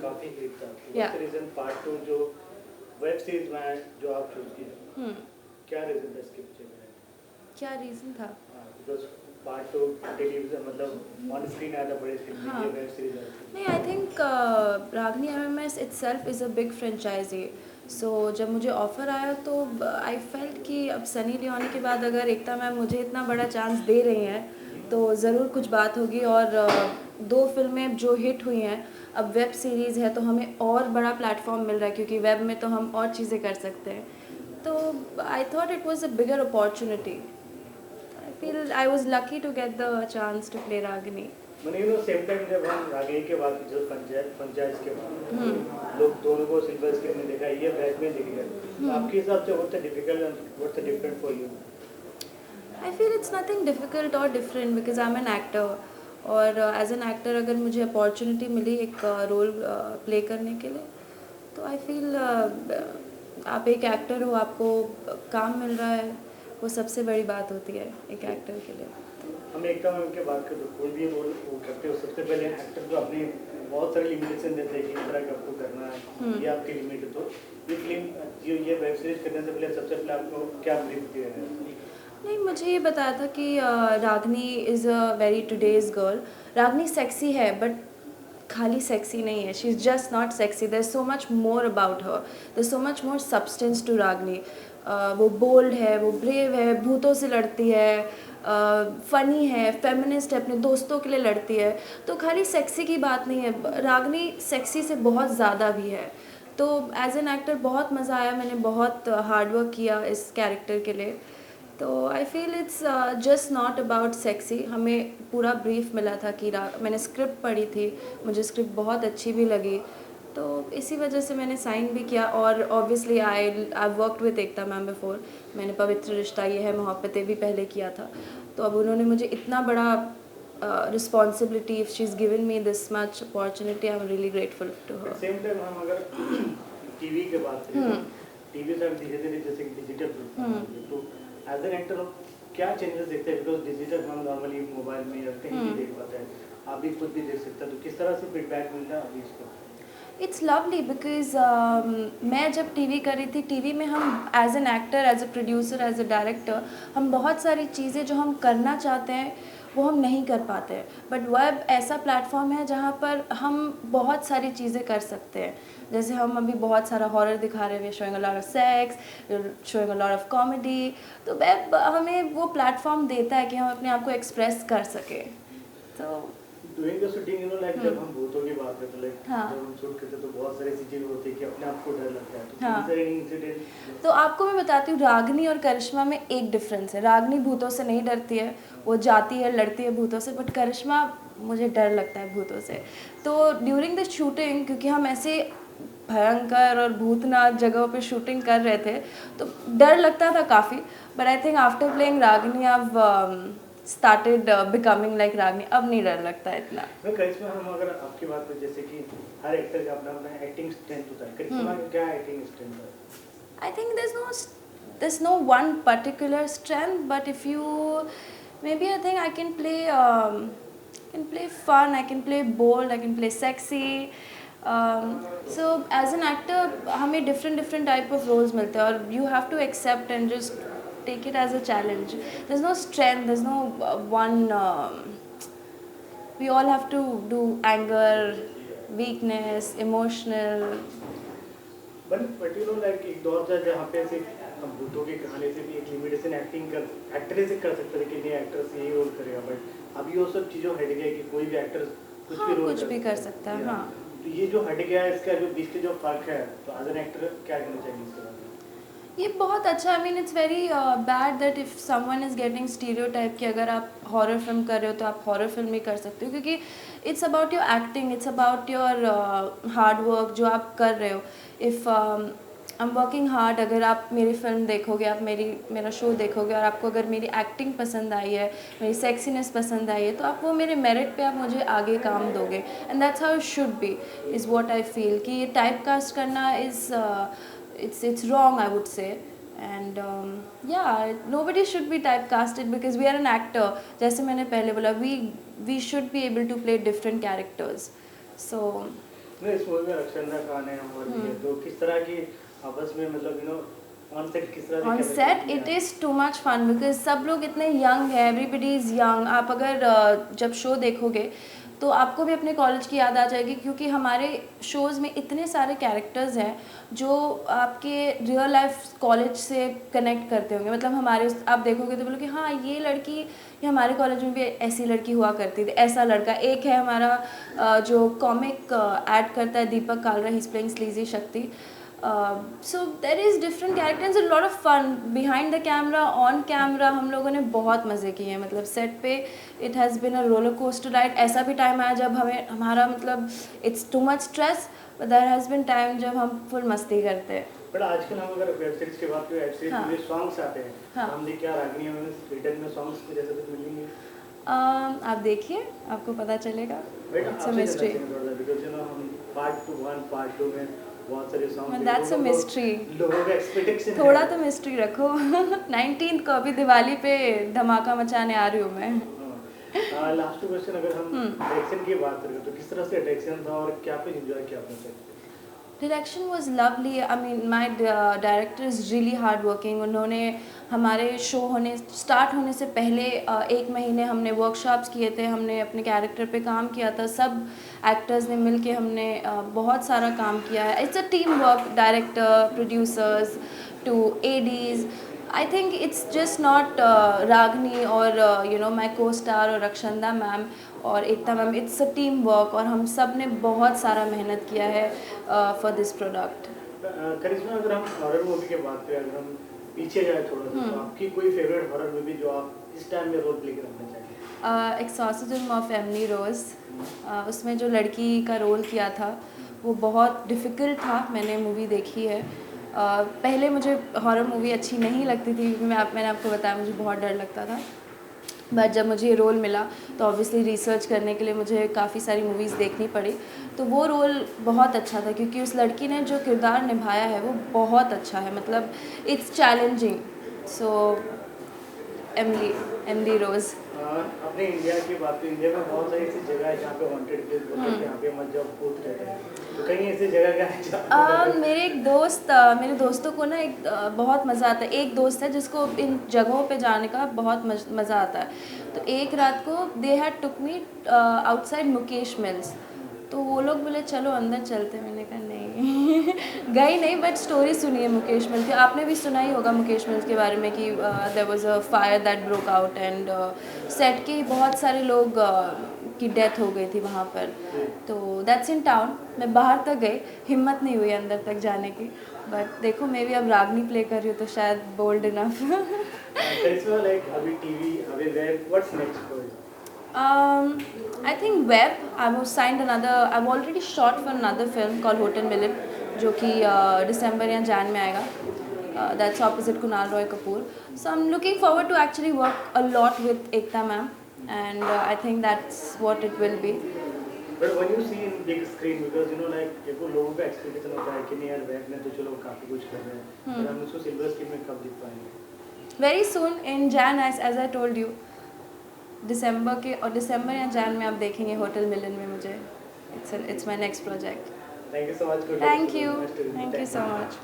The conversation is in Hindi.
काफी हिट था, Yeah. रीजन पार्ट 2 जो वेब सीरीज में है, जो आप चूज किए, क्या रीजन था इसके पीछे में? क्या रीज़न था? बिकॉज पार्ट 2 टेलीविजन मतलब ऑन स्क्रीन आया था बड़े स्क्रीन में, हाँ। ये वेब सीरीज आई थी। नहीं, I think Ragini MMS itself is a big franchise. So जब मुझे ऑफ़र आया तो आई फेल्ट कि अब सनी लियोनी के बाद अगर एकता मैम मुझे इतना बड़ा चांस दे रही हैं तो ज़रूर कुछ बात होगी। और दो फिल्में जो हिट हुई हैं, अब वेब सीरीज़ है तो हमें और बड़ा प्लेटफॉर्म मिल रहा है, क्योंकि वेब में तो हम और चीज़ें कर सकते हैं। तो I thought it was a bigger opportunity. I feel I was lucky to get the chance to play Ragini. मैंने सेम टाइम जब हम रागिनी के बाद जो पंचायत के बाद लोग दोनों को सिल्वर स्क्रीन में देखा, ये वेब में दिख गया, तो आपके हिसाब से what's the difficult what's the different for you? I feel it's nothing difficult और different because I am an actor. और एज एन एक्टर अगर मुझे अपॉर्चुनिटी मिली एक रोल प्ले करने के लिए, तो आई फील आप एक एक्टर हो, आपको काम मिल रहा है, वो सबसे बड़ी बात होती है एक एक्टर के लिए। हम एकता मैम की बात करें तो कोई भी रोल वो करते हो, सबसे पहले एक्टर को अपने बहुत सारे लिमिटेशन देते हैं कि इस तरह का आपको करना है, ये आपकी लिमिट है। तो ये फिल्म जो ये वेब सीरीज करने से पहले सबसे पहले आपको क्या ब्रीफ दिया है? नहीं, मुझे ये बताया था कि Ragini is a very today's girl. Ragini sexy है, बट खाली सेक्सी नहीं है। She is just not sexy, there so much more about her, there so much more substance to Ragini. वो बोल्ड है, वो ब्रेव है, भूतों से लड़ती है, फ़नी है, फेमिनिस्ट है, अपने दोस्तों के लिए लड़ती है। तो खाली सेक्सी की बात नहीं है, रागनी सेक्सी से बहुत ज़्यादा भी है। तो एज एन एक्टर बहुत मज़ा आया, मैंने बहुत हार्ड वर्क किया इस कैरेक्टर के लिए। तो आई feel it's just not about sexy. हमें पूरा ब्रीफ मिला था कि मैंने स्क्रिप्ट पढ़ी थी, मुझे स्क्रिप्ट बहुत अच्छी भी लगी, तो इसी वजह से मैंने साइन भी किया। और obviously I worked with Ekta ma'am before. मैंने पवित्र रिश्ता ये है मोहब्बतें भी पहले किया था, तो अब उन्होंने मुझे इतना बड़ा responsibility, if she is given me this much opportunity, I am really grateful to her. Same time हम अगर टीवी की बात करें, टीवी से धीरे धीरे जैसे डिजिटल तो एज एन एक्टर क्या चेंजेस देखते हैं? बिकॉज डिजिटल हम नॉर्मली मोबाइल में या कहीं भी देख पाते हैं, आप भी खुद भी देख सकते हैं, तो किस तरह से फीडबैक मिलता है अभी इसको? इट्स लवली बिकॉज मैं जब टीवी कर रही थी, टीवी में हम as an actor, as a producer, as a director, हम बहुत सारी चीज़ें जो हम करना चाहते हैं वो हम नहीं कर पाते हैं। बट वेब ऐसा प्लेटफॉर्म है जहाँ पर हम बहुत सारी चीज़ें कर सकते हैं। जैसे हम अभी बहुत सारा हॉरर दिखा रहे हैं, showing a lot of sex, showing a lot of comedy. तो वेब हमें वो प्लेटफॉर्म देता है कि हम अपने आप को एक्सप्रेस कर सकें। तो डूइंग द शूटिंग, लाइक जब हम भूतों की बात करते हैं, लाइक हाँ। जब हम शूट करते हैं तो बहुत सारी चीजें होती है कि अपने आप को डर लगता है, तो हाँ। is there any incident? तो आपको मैं बताती हूँ, रागनी और करिश्मा में एक डिफरेंस है। रागनी भूतों से नहीं डरती है, वो जाती है, लड़ती है भूतों से, बट करिश्मा मुझे डर लगता है भूतों से। तो ड्यूरिंग द शूटिंग, क्योंकि हम ऐसे भयंकर और भूतनाथ जगहों पे शूटिंग कर रहे थे, तो डर लगता था काफ़ी। But I think after playing Ragini I started becoming like Ragini. अब नहीं डर लगता है इतना। मैं करिश्मा, हम अगर आपकी बात करें, जैसे कि हर एक्टर का अपना अपना एक्टिंग स्ट्रेंथ होता है, करिश्मा का क्या एक्टिंग स्ट्रेंथ है? I think there's no one particular strength, but if you maybe I think I can play fun, I can play bold, I can play sexy. So as an actor हमें different type of roles मिलते हैं, और you have to accept and just take it as a challenge. There's no strength, there's no one. We all have to do anger, weakness, emotional. But like एक दौर था जहाँ पे सिर्फ हम भूतों की कहानी से भी एक लिमिटेशन एक्टिंग कर एक्टर से कर सकते थे कि नहीं एक्टर से यही रोल करेगा, बट अभी वो सब चीज़ों हट गया कि कोई भी एक्टर कुछ हाँ, भी रोल कुछ भी कर सकता है। हाँ, तो ये जो हट गया है, इसका जो बीच के जो फर्क है, तो एज एन एक्टर क्या करना चाहिए इसके बारे में? ये बहुत अच्छा। I mean it's very bad that if someone is getting stereotype कि अगर आप हॉरर फिल्म कर रहे हो तो आप हॉरर फिल्म ही कर सकते हो, क्योंकि it's about your acting, it's about your hard work जो आप कर रहे हो। If I am working hard, अगर आप मेरी फिल्म देखोगे, आप मेरा शो देखोगे, और आपको अगर मेरी एक्टिंग पसंद आई है, मेरी सेक्सीनेस पसंद आई है, तो आप वो मेरे मेरिट पे आप मुझे आगे काम दोगे। And that's how it should be, is what I feel. कि ये टाइप कास्ट करना is it's wrong, I would say. And yeah, nobody should be typecasted because we are an actor. जैसे मैंने पहले बोला, we should be able to play different characters. So नहीं, इस मूवी में अक्षरा खान है और भी है, तो किस तरह की आपस में मतलब ऑन सेट किस तरह on set it is too much fun because सब लोग इतने यंग हैं, एवरीबडी इज़ यंग। आप अगर जब शो देखोगे तो आपको भी अपने कॉलेज की याद आ जाएगी, क्योंकि हमारे शोज़ में इतने सारे कैरेक्टर्स हैं जो आपके रियल लाइफ कॉलेज से कनेक्ट करते होंगे। मतलब हमारे आप देखोगे तो बोलोगे हाँ ये लड़की, ये हमारे कॉलेज में भी ऐसी लड़की हुआ करती थी, ऐसा लड़का। एक है हमारा जो कॉमिक ऐड करता है, Deepak Kalra, he is playing sleazy Shakti. So there is different characters, a lot of fun behind the camera, on camera. हम लोगों ने बहुत मज़े किए हैं, मतलब सेट पे it has been a roller coaster ride. ऐसा भी टाइम आया जब हमारा मतलब it's too much stress, but there has been time जब हम फुल मस्ती करते हैं। बट आजकल हम अगर वेब सीरीज की बात करें, वेब सीरीज हाँ। में सॉन्ग्स आते हैं, हाँ। तो हम क्या रागनी हमें रिटर्न में सॉन्ग्स के जैसे कुछ मिलेंगे? आप देखिए, आपको पता चलेगा। बट इट्स अ आपसे मिस्ट्री। बिकॉज़ हम पार्ट 1 पार्ट 2 में बहुत सारे सॉन्ग दैट्स अ मिस्ट्री। लोगों का एक्सपेक्टेशन थोड़ा तो मिस्ट्री रखो। 19 को अभी दिवाली पे धमाका मचाने आ रही हूँ मैं। लास्ट क्वेश्चन, अगर हम डायरेक्शन की बात करें तो किस तरह से डायरेक्शन था और क्या कुछ एंजॉय किया आपने सेट पे? Direction was lovely. I mean my director is really hard working. उन्होंने हमारे शो स्टार्ट होने से पहले 1 महीने हमने वर्कशॉप्स किए थे, हमने अपने कैरेक्टर पे काम किया था, सब एक्टर्स ने मिल के हमने बहुत सारा काम किया है। It's a team work, director, producers to ADs. I think it's just not Ragini और यू नो माई को स्टार और अक्षंदा मैम और Ekta ma'am, it's a team work और हम सब ने बहुत सारा मेहनत किया है फॉर दिस प्रोडक्ट। करिश्मा, अगर हम हॉरर मूवी की बात करें, अगर हम पीछे जाए थोड़ा सा, तो आपकी कोई फेवरेट हॉरर मूवी जो आप इस टाइम में रोल प्ले करना चाहेंगे? एक्सॉर्सिज्म ऑफ एमिली रोज़, उसमें जो लड़की का रोल किया था वो बहुत डिफ़िकल्ट था। मैंने मूवी देखी है। पहले मुझे हॉरर मूवी अच्छी नहीं लगती थी, क्योंकि मैंने आपको बताया मुझे बहुत डर लगता था। बट जब मुझे ये रोल मिला तो ऑब्वियसली रिसर्च करने के लिए मुझे काफ़ी सारी मूवीज़ देखनी पड़ी। तो वो रोल बहुत अच्छा था, क्योंकि उस लड़की ने जो किरदार निभाया है वो बहुत अच्छा है। मतलब इट्स चैलेंजिंग। सो एमिली रोज़। अपने इंडिया की बात करें, इंडिया में बहुत सारी ऐसी जगह है जहाँ पे वांटेड प्लेस बोलते हैं, यहाँ पे मत जाओ, भूत रहते हैं, तो कहीं ऐसी जगह क्या है जहाँ मेरे दोस्तों को ना एक बहुत मज़ा आता है। एक दोस्त है जिसको इन जगहों पे जाने का बहुत मज़ा आता है। तो एक रात को they had took me outside Mukesh mills, तो वो लोग बोले चलो अंदर चलते। मैंने कहा नहीं गई नहीं, बट स्टोरी सुनी है मुकेश मिल्स की। आपने भी सुना ही होगा मुकेश मिल्स के बारे में कि there was a fire that broke out and set के बहुत सारे लोग की डेथ हो गई थी वहाँ पर। तो दैट्स इन टाउन। मैं बाहर तक गई, हिम्मत नहीं हुई अंदर तक जाने की, बट देखो मैं भी अब रागनी प्ले कर रही हूँ तो शायद बोल्ड इनफ। करिश्मा, लाइक अभी टीवी, अभी web, what's next for you? I think web. I've already shot for another film called Hotel Milan, जो कि दिसंबर या जैन में आएगा. That's opposite Kunal Roy Kapoor. So I'm looking forward to actually work a lot with Ekta ma'am, and I think that's what it will be. But when you see in big screen, because like देखो लोगों का एक्सपेक्टेशन होता है कि नहीं यार वेब में तो चलो काफी कुछ कर रहे हैं, पर हम उसको सिल्वर स्क्रीन में कब देख पाएंगे? Very soon in Jan, as I told you. दिसंबर या जैन में आप देखेंगे होटल मिलन में मुझे. It's my next project. Thank you so much. Thank you so much.